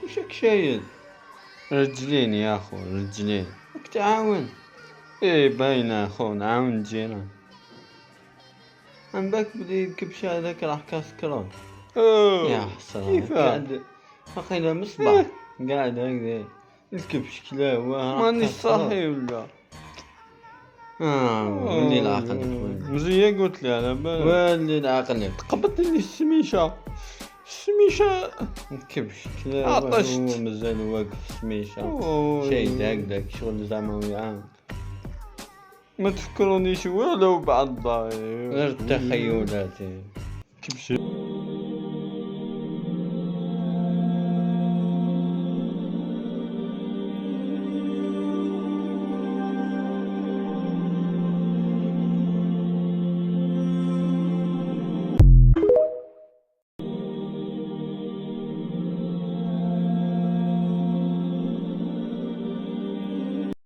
واش راك شايل؟ رجلين يا اخو رجلين، راك تعاون. ايه باينه اخو، نعاون الجيران. من بالك بلي الكبش هذاك راح كاسكرون. يا حسرة قاعد فقيله مصباح قاعد هكذا الكبش كلاوه ماني صاحي ولا. ولي العقل مزيان قلت لي على بالك. ولي العقل تقبضت لي السميشه الكبش كلاوه هو مازال واقف السميشه شايد هكذاك شغل زعما ويعاون. ما تفكرونيش والو بعد ضايع غير التخيلات كبشي.